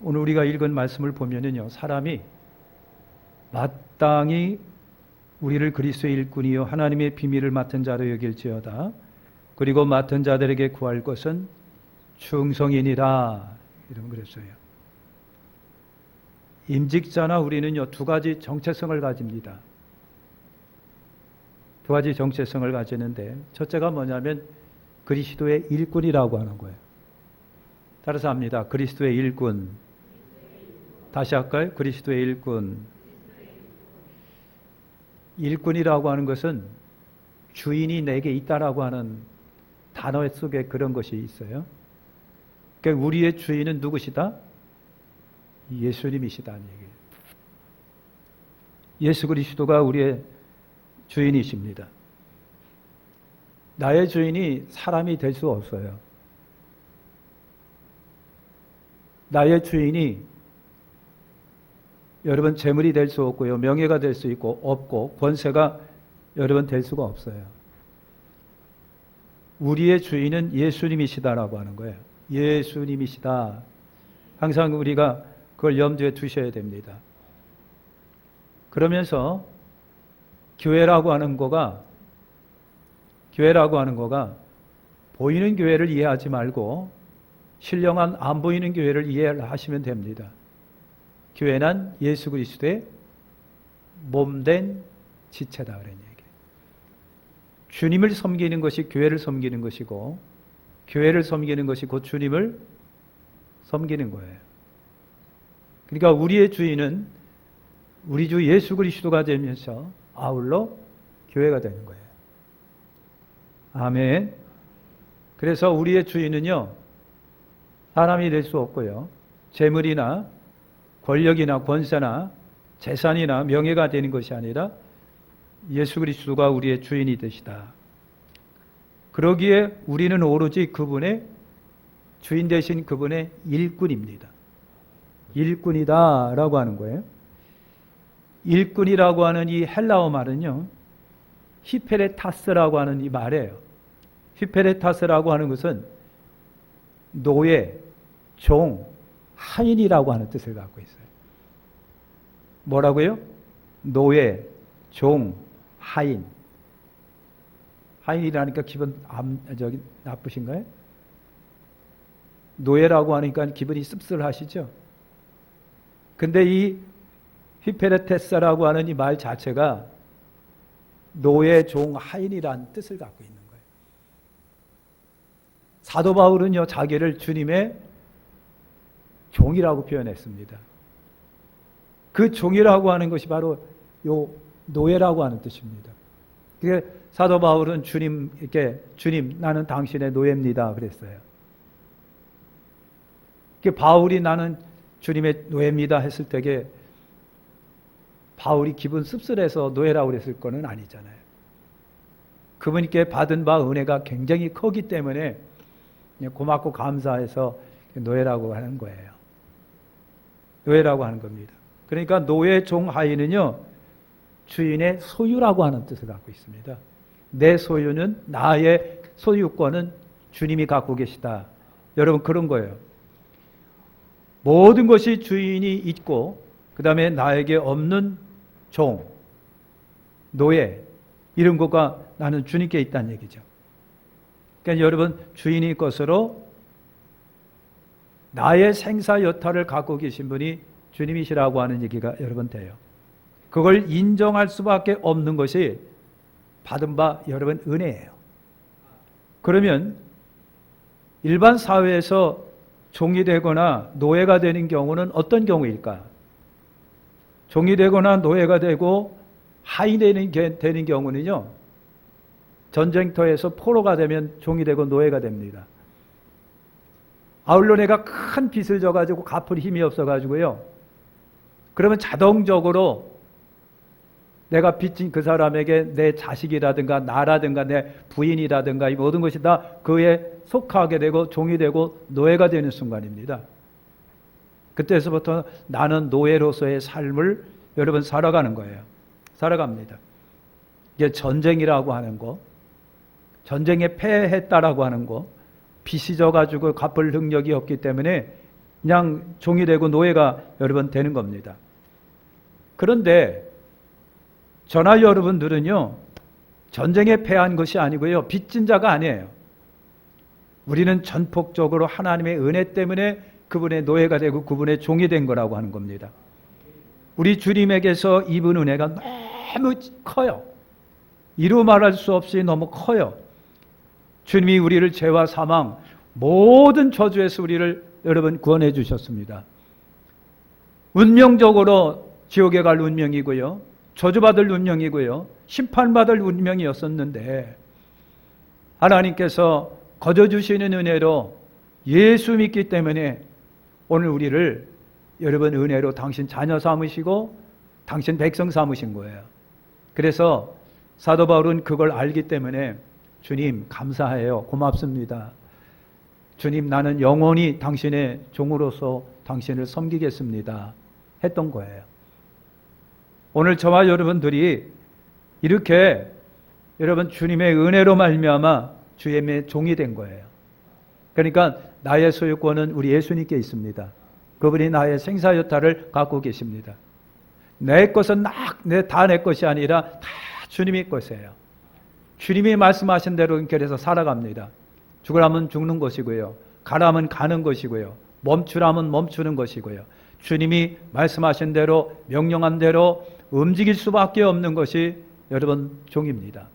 오늘 우리가 읽은 말씀을 보면은요, 사람이 마땅히 우리를 그리스도의 일꾼이요 하나님의 비밀을 맡은 자로 여길지어다. 그리고 맡은 자들에게 구할 것은 충성이니라. 이런 그랬어요. 임직자나 우리는요, 두 가지 정체성을 가집니다. 두 가지 정체성을 가지는데, 첫째가 뭐냐면 그리스도의 일꾼이라고 하는 거예요. 따라서 합니다. 그리스도의 일꾼. 다시 할까요? 그리스도의 일꾼. 일꾼이라고 하는 것은 주인이 내게 있다라고 하는 단어 속에 그런 것이 있어요. 그러니까 우리의 주인은 누구시다? 예수님이시다는 얘기예요. 예수 그리스도가 우리의 주인이십니다. 나의 주인이 사람이 될 수 없어요. 나의 주인이 여러분 재물이 될 수 없고요. 명예가 될 수 있고 없고 권세가 여러분 될 수가 없어요. 우리의 주인은 예수님이시다라고 하는 거예요. 예수님이시다. 항상 우리가 그걸 염두에 두셔야 됩니다. 그러면서 교회라고 하는 거가 보이는 교회를 이해하지 말고 신령한 안 보이는 교회를 이해하시면 됩니다. 교회는 예수 그리스도의 몸된 지체다 그런 얘기예요. 주님을 섬기는 것이 교회를 섬기는 것이고 교회를 섬기는 것이 곧 주님을 섬기는 거예요. 그러니까 우리의 주인은 우리 주 예수 그리스도가 되면서 아울러 교회가 되는 거예요. 아멘. 그래서 우리의 주인은요, 사람이 될 수 없고요, 재물이나 권력이나 권세나 재산이나 명예가 되는 것이 아니라 예수 그리스도가 우리의 주인이 되시다. 그러기에 우리는 오로지 그분의 주인 되신 그분의 일꾼입니다. 일꾼이다라고 하는 거예요. 일꾼이라고 하는 이 헬라어 말은요, 히페레타스라고 하는 이 말이에요. 히페레타스라고 하는 것은 노예, 종, 하인이라고 하는 뜻을 갖고 있어요. 뭐라고요? 노예, 종, 하인. 하인이라니까 기분 나쁘신가요? 노예라고 하니까 기분이 씁쓸하시죠? 근데 이 히페레테스라고 하는 이 말 자체가 노예, 종, 하인이라는 뜻을 갖고 있는 거예요. 사도 바울은요, 자기를 주님의 종이라고 표현했습니다. 그 종이라고 하는 것이 바로 요 노예라고 하는 뜻입니다. 그게 사도 바울은 주님께 주님 나는 당신의 노예입니다 그랬어요. 바울이 나는 주님의 노예입니다 했을 때에 바울이 기분 씁쓸해서 노예라고 그랬을 거는 아니잖아요. 그분께 받은 바 은혜가 굉장히 크기 때문에 고맙고 감사해서 노예라고 하는 거예요. 노예라고 하는 겁니다. 그러니까 노예, 종, 하인은요, 주인의 소유라고 하는 뜻을 갖고 있습니다. 내 소유는, 나의 소유권은 주님이 갖고 계시다. 여러분, 그런 거예요. 모든 것이 주인이 있고 그 다음에 나에게 없는 종, 노예, 이런 것과 나는 주님께 있다는 얘기죠. 그러니까 여러분, 주인이 것으로 나의 생사 여타를 갖고 계신 분이 주님이시라고 하는 얘기가 여러분 돼요. 그걸 인정할 수밖에 없는 것이 받은 바 여러분 은혜예요. 그러면 일반 사회에서 종이 되거나 노예가 되는 경우는 어떤 경우일까? 종이 되거나 노예가 되고 하인이 되는 경우는요, 전쟁터에서 포로가 되면 종이 되고 노예가 됩니다. 아울러 내가 큰 빚을 져가지고 갚을 힘이 없어가지고요, 그러면 자동적으로 내가 빚진 그 사람에게 내 자식이라든가 나라든가 내 부인이라든가 이 모든 것이 다 그에 속하게 되고 종이 되고 노예가 되는 순간입니다. 그때서부터 나는 노예로서의 삶을 여러분 살아가는 거예요. 살아갑니다. 이게 전쟁이라고 하는 거, 전쟁에 패했다라고 하는 거, 빚이 져가지고 갚을 능력이 없기 때문에 그냥 종이 되고 노예가 여러분 되는 겁니다. 그런데 저나 여러분들은요, 전쟁에 패한 것이 아니고요, 빚진 자가 아니에요. 우리는 전폭적으로 하나님의 은혜 때문에 그분의 노예가 되고 그분의 종이 된 거라고 하는 겁니다. 우리 주님에게서 입은 은혜가 너무 커요. 이루 말할 수 없이 너무 커요. 주님이 우리를 죄와 사망, 모든 저주에서 우리를 여러분 구원해 주셨습니다. 운명적으로 지옥에 갈 운명이고요, 저주받을 운명이고요, 심판받을 운명이었었는데 하나님께서 거저주시는 은혜로 예수 믿기 때문에 오늘 우리를 여러분 은혜로 당신 자녀 삼으시고 당신 백성 삼으신 거예요. 그래서 사도 바울은 그걸 알기 때문에 주님 감사해요, 고맙습니다. 주님, 나는 영원히 당신의 종으로서 당신을 섬기겠습니다 했던 거예요. 오늘 저와 여러분들이 이렇게 여러분 주님의 은혜로 말미암아 주님의 종이 된 거예요. 그러니까 나의 소유권은 우리 예수님께 있습니다. 그분이 나의 생사여타를 갖고 계십니다. 내 것은 다 내 것이 아니라 다 주님의 것이에요. 주님이 말씀하신 대로 그래서 살아갑니다. 죽으라면 죽는 것이고요, 가라면 가는 것이고요, 멈추라면 멈추는 것이고요, 주님이 말씀하신 대로 명령한 대로 움직일 수밖에 없는 것이 여러분 종입니다.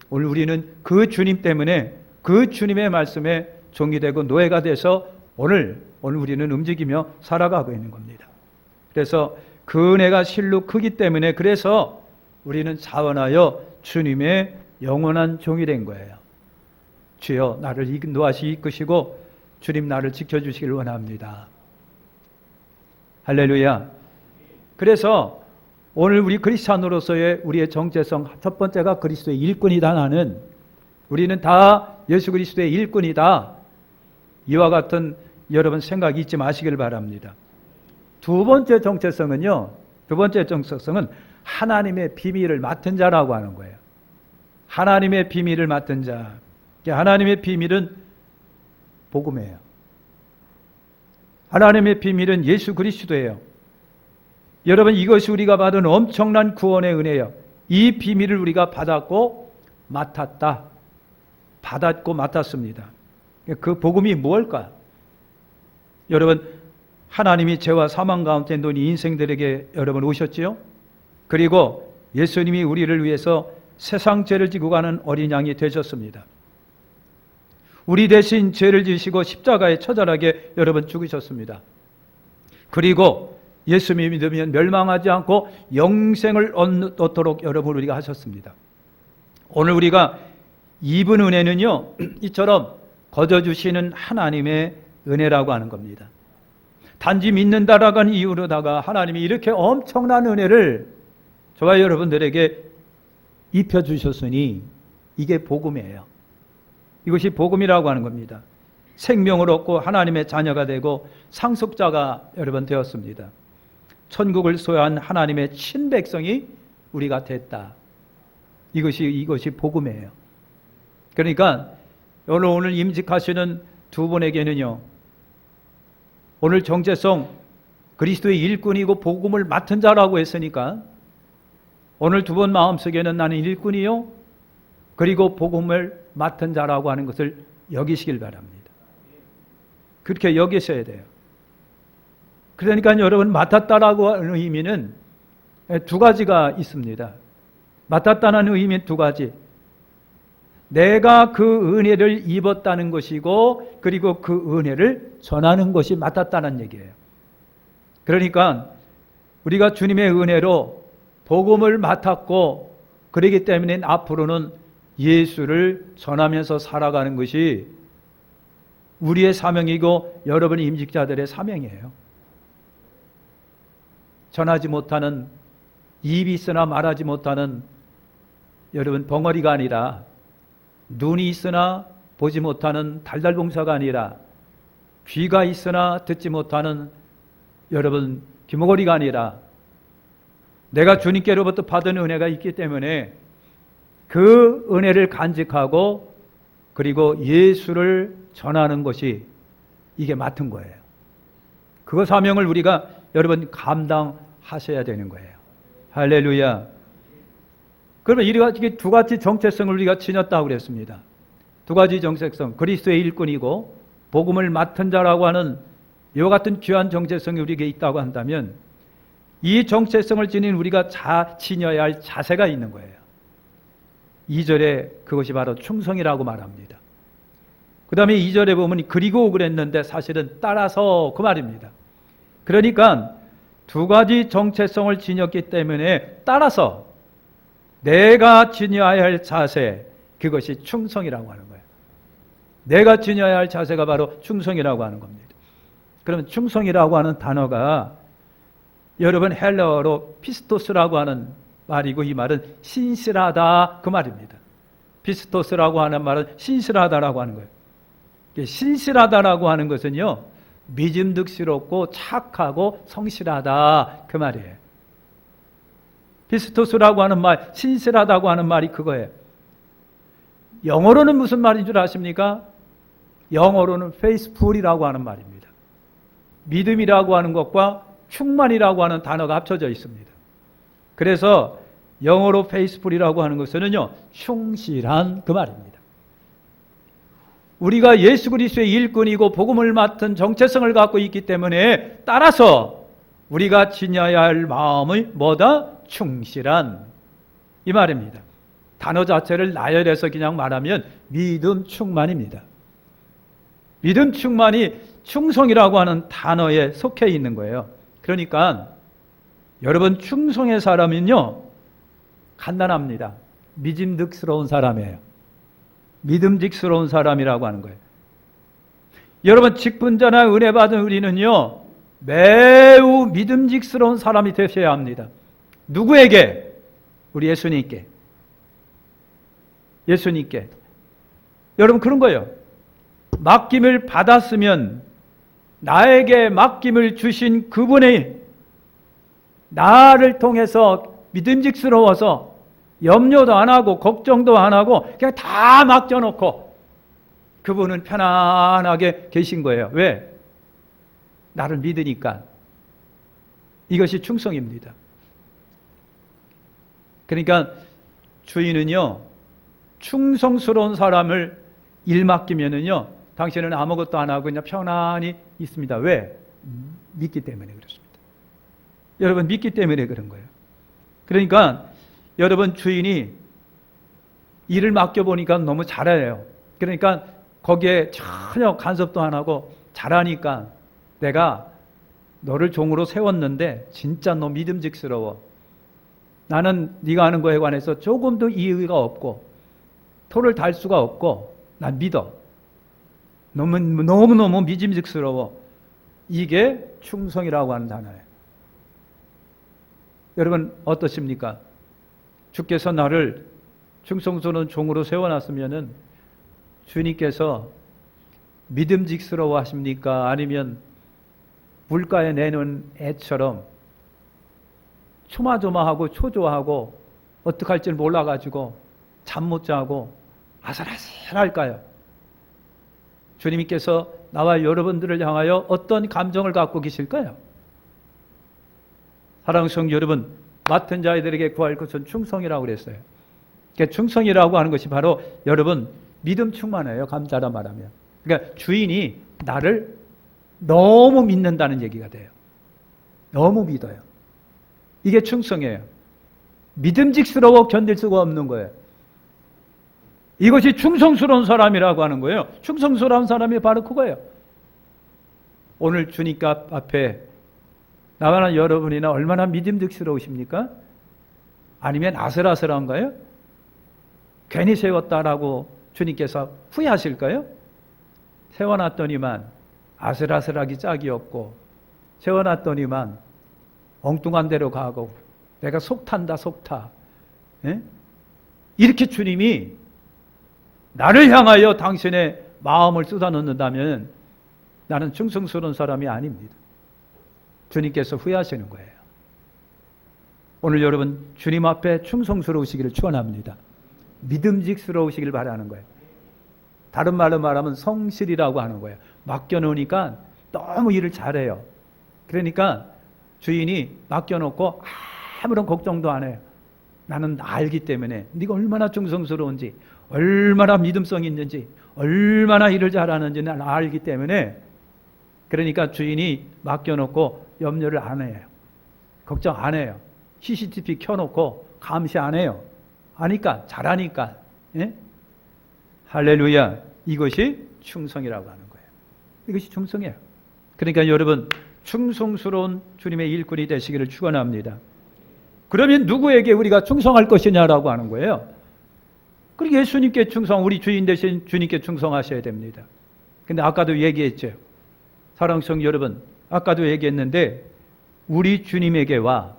오늘 우리는 그 주님 때문에 그 주님의 말씀에 종이 되고 노예가 돼서 오늘 우리는 움직이며 살아가고 있는 겁니다. 그래서 그 은혜가 실로 크기 때문에 그래서 우리는 자원하여 주님의 영원한 종이 된 거예요. 주여 나를 인도하시 이끄시고 주님 나를 지켜주시길 원합니다. 할렐루야. 그래서 오늘 우리 크리스찬으로서의 우리의 정체성 첫 번째가 그리스도의 일꾼이다. 나는 우리는 다 예수 그리스도의 일꾼이다. 이와 같은 여러분 생각이 잊지 마시길 바랍니다. 두 번째 정체성은요, 하나님의 비밀을 맡은 자라고 하는 거예요. 하나님의 비밀을 맡은 자. 하나님의 비밀은 복음이에요. 하나님의 비밀은 예수 그리스도예요. 여러분, 이것이 우리가 받은 엄청난 구원의 은혜예요. 이 비밀을 우리가 받았고 맡았습니다. 그 복음이 무엇일까? 여러분, 하나님이 죄와 사망 가운데 놓인 인생들에게 여러분 오셨지요? 그리고 예수님이 우리를 위해서 세상 죄를 지고 가는 어린 양이 되셨습니다. 우리 대신 죄를 지시고 십자가에 처절하게 여러분 죽으셨습니다. 그리고 예수 믿으면 멸망하지 않고 영생을 얻도록 여러분 우리가 하셨습니다. 오늘 우리가 입은 은혜는요, 이처럼 거저주시는 하나님의 은혜라고 하는 겁니다. 단지 믿는다라고 하는 이유로다가 하나님이 이렇게 엄청난 은혜를 저와 여러분들에게 입혀주셨으니 이게 복음이에요. 이것이 복음이라고 하는 겁니다. 생명을 얻고 하나님의 자녀가 되고 상속자가 여러분 되었습니다. 천국을 소유한 하나님의 친백성이 우리가 됐다. 이것이 복음이에요. 그러니까 오늘 임직하시는 두 분에게는요, 오늘 정체성 그리스도의 일꾼이고 복음을 맡은 자라고 했으니까 오늘 두 분 마음속에는 나는 일꾼이요 그리고 복음을 맡은 자라고 하는 것을 여기시길 바랍니다. 그렇게 여기셔야 돼요. 그러니까 여러분, 맡았다라고 하는 의미는 두 가지가 있습니다. 맡았다는 의미는 두 가지. 내가 그 은혜를 입었다는 것이고 그리고 그 은혜를 전하는 것이 맡았다는 얘기예요. 그러니까 우리가 주님의 은혜로 복음을 맡았고 그렇기 때문에 앞으로는 예수를 전하면서 살아가는 것이 우리의 사명이고 여러분의 임직자들의 사명이에요. 전하지 못하는, 입이 있으나 말하지 못하는 여러분 벙어리가 아니라, 눈이 있으나 보지 못하는 달달봉사가 아니라, 귀가 있으나 듣지 못하는 여러분 귀머거리가 아니라, 내가 주님께로부터 받은 은혜가 있기 때문에 그 은혜를 간직하고 그리고 예수를 전하는 것이 이게 맡은 거예요. 그 사명을 우리가 여러분 감당하셔야 되는 거예요. 할렐루야. 그러면 이렇게 두 가지 정체성을 우리가 지녔다고 그랬습니다. 두 가지 정체성, 그리스도의 일꾼이고 복음을 맡은 자라고 하는 이와 같은 귀한 정체성이 우리에게 있다고 한다면 이 정체성을 지닌 우리가 지녀야 할 자세가 있는 거예요. 2절에 그것이 바로 충성이라고 말합니다. 그 다음에 2절에 보면 그리고 그랬는데 사실은 따라서 그 말입니다. 그러니까 두 가지 정체성을 지녔기 때문에 따라서 내가 지녀야 할 자세, 그것이 충성이라고 하는 거예요. 내가 지녀야 할 자세가 바로 충성이라고 하는 겁니다. 그러면 충성이라고 하는 단어가 여러분 헬라어로 피스토스라고 하는 말이고 이 말은 신실하다 그 말입니다. 피스토스라고 하는 말은 신실하다라고 하는 거예요. 신실하다라고 하는 것은요, 믿음직스럽고 착하고 성실하다 그 말이에요. 피스토스라고 하는 말, 신실하다고 하는 말이 그거예요. 영어로는 무슨 말인 줄 아십니까? 영어로는 faithful이라고 하는 말입니다. 믿음이라고 하는 것과 충만이라고 하는 단어가 합쳐져 있습니다. 그래서 영어로 faithful이라고 하는 것은요, 충실한 그 말입니다. 우리가 예수 그리스도의 일꾼이고 복음을 맡은 정체성을 갖고 있기 때문에 따라서 우리가 지녀야 할 마음의 뭐다? 충실한 이 말입니다. 단어 자체를 나열해서 그냥 말하면 믿음 충만입니다. 믿음 충만이 충성이라고 하는 단어에 속해 있는 거예요. 그러니까 여러분 충성의 사람은요 간단합니다. 믿음직스러운 사람이에요. 믿음직스러운 사람이라고 하는 거예요. 여러분 직분자나 은혜 받은 우리는요 매우 믿음직스러운 사람이 되셔야 합니다. 누구에게? 우리 예수님께. 예수님께. 여러분 그런 거예요. 맡김을 받았으면 나에게 맡김을 주신 그분이 나를 통해서 믿음직스러워서 염려도 안 하고 걱정도 안 하고 그냥 다 맡겨놓고 그분은 편안하게 계신 거예요. 왜? 나를 믿으니까. 이것이 충성입니다. 그러니까 주인은요 충성스러운 사람을 일 맡기면은요 당신은 아무것도 안 하고 그냥 편안히 있습니다. 왜? 믿기 때문에 그렇습니다. 여러분 믿기 때문에 그런 거예요. 그러니까 여러분 주인이 일을 맡겨보니까 너무 잘해요. 그러니까 거기에 전혀 간섭도 안 하고 잘하니까 내가 너를 종으로 세웠는데 진짜 너 믿음직스러워. 나는 네가 하는 거에 관해서 조금도 이의가 없고 토를 달 수가 없고 난 믿어. 너무너무 믿음직스러워. 이게 충성이라고 하는 단어예요. 여러분 어떠십니까? 주께서 나를 충성스러운 종으로 세워놨으면은 주님께서 믿음직스러워 하십니까? 아니면 물가에 내놓은 애처럼 초마조마하고 초조하고 어떡할 줄 몰라가지고 잠 못 자고 아슬아슬할까요? 주님께서 나와 여러분들을 향하여 어떤 감정을 갖고 계실까요? 사랑하는 성도 여러분, 맡은 자들에게 구할 것은 충성이라고 그랬어요. 그러니까 충성이라고 하는 것이 바로 여러분 믿음 충만해요. 감자라 말하면. 그러니까 주인이 나를 너무 믿는다는 얘기가 돼요. 너무 믿어요. 이게 충성이에요. 믿음직스러워 견딜 수가 없는 거예요. 이것이 충성스러운 사람이라고 하는 거예요. 충성스러운 사람이 바로 그거예요. 오늘 주님 앞에 나와 여러분이나 얼마나 믿음직스러우십니까? 아니면 아슬아슬한가요? 괜히 세웠다라고 주님께서 후회하실까요? 세워놨더니만 아슬아슬하기 짝이 없고 세워놨더니만 엉뚱한 데로 가고 내가 속탄다 속타. 예? 이렇게 주님이 나를 향하여 당신의 마음을 쏟아놓는다면 나는 충성스러운 사람이 아닙니다. 주님께서 후회하시는 거예요. 오늘 여러분 주님 앞에 충성스러우시기를 축원합니다. 믿음직스러우시길 바라는 거예요. 다른 말로 말하면 성실이라고 하는 거예요. 맡겨놓으니까 너무 일을 잘해요. 그러니까 주인이 맡겨놓고 아무런 걱정도 안 해요. 나는 알기 때문에 네가 얼마나 충성스러운지, 얼마나 믿음성이 있는지, 얼마나 일을 잘하는지 난 알기 때문에, 그러니까 주인이 맡겨놓고 염려를 안 해요. 걱정 안 해요. CCTV 켜놓고 감시 안 해요. 아니까, 잘하니까. 예? 할렐루야. 이것이 충성이라고 하는 거예요. 이것이 충성이에요. 그러니까 여러분, 충성스러운 주님의 일꾼이 되시기를 축원합니다. 그러면 누구에게 우리가 충성할 것이냐라고 하는 거예요. 그리고 예수님께 충성, 우리 주인 되신 주님께 충성하셔야 됩니다. 근데 아까도 얘기했죠. 사랑성 여러분, 아까도 얘기했는데 우리 주님에게와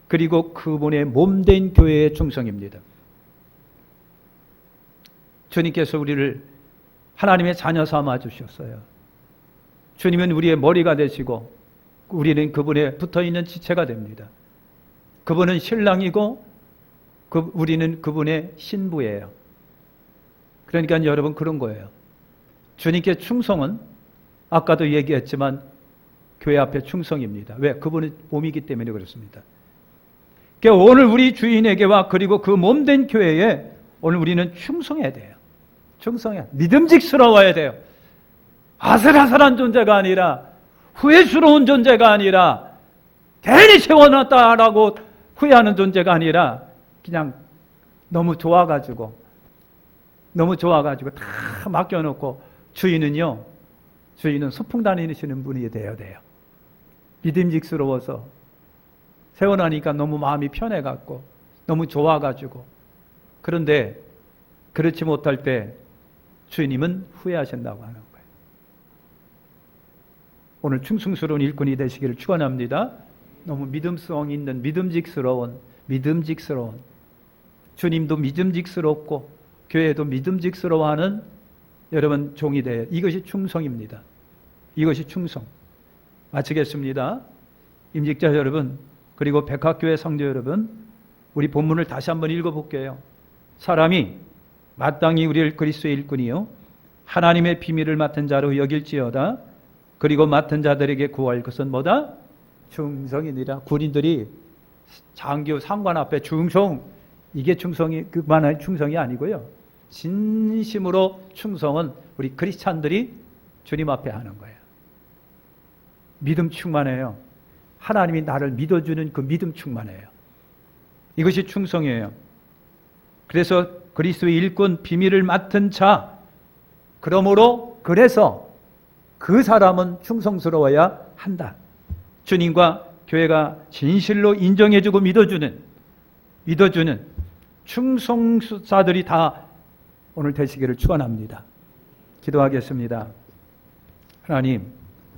그리고 그분의 몸된 교회의 충성입니다. 주님께서 우리를 하나님의 자녀 삼아 주셨어요. 주님은 우리의 머리가 되시고 우리는 그분에 붙어있는 지체가 됩니다. 그분은 신랑이고 우리는 그분의 신부예요. 그러니까 여러분 그런 거예요. 주님께 충성은 아까도 얘기했지만 교회 앞에 충성입니다. 왜? 그분은 몸이기 때문에 그렇습니다. 그러니까 오늘 우리 주인에게와 그리고 그 몸된 교회에 오늘 우리는 충성해야 돼요. 충성해야, 믿음직스러워야 돼요. 아슬아슬한 존재가 아니라, 후회스러운 존재가 아니라, 괜히 세워놨다라고 후회하는 존재가 아니라 그냥 너무 좋아가지고 다 맡겨놓고, 주인은 소풍 다니시는 분이 되어야 돼요. 믿음직스러워서 세워나니까 너무 마음이 편해갖고 너무 좋아가지고. 그런데 그렇지 못할 때 주님은 후회하신다고 하는 거예요. 오늘 충성스러운 일꾼이 되시기를 축원합니다. 너무 믿음성 있는 믿음직스러운 주님도 믿음직스럽고 교회도 믿음직스러워하는 여러분 종이 돼요. 이것이 충성입니다. 이것이 충성. 마치겠습니다. 임직자 여러분, 그리고 백학교회 성도 여러분, 우리 본문을 다시 한번 읽어볼게요. 사람이 마땅히 우리를 그리스도의 일꾼이요 하나님의 비밀을 맡은 자로 여길지어다. 그리고 맡은 자들에게 구할 것은 뭐다? 충성이니라. 군인들이 장교 상관 앞에 충성, 이게 충성이 그만한 충성이 아니고요. 진심으로 충성은 우리 크리스찬들이 주님 앞에 하는 거예요. 믿음 충만해요. 하나님이 나를 믿어주는 그 믿음 충만해요. 이것이 충성이에요. 그래서 그리스도의 일꾼 비밀을 맡은 자, 그래서 그 사람은 충성스러워야 한다. 주님과 교회가 진실로 인정해주고 믿어주는 충성자들이 다 오늘 되시기를 축원합니다. 기도하겠습니다. 하나님,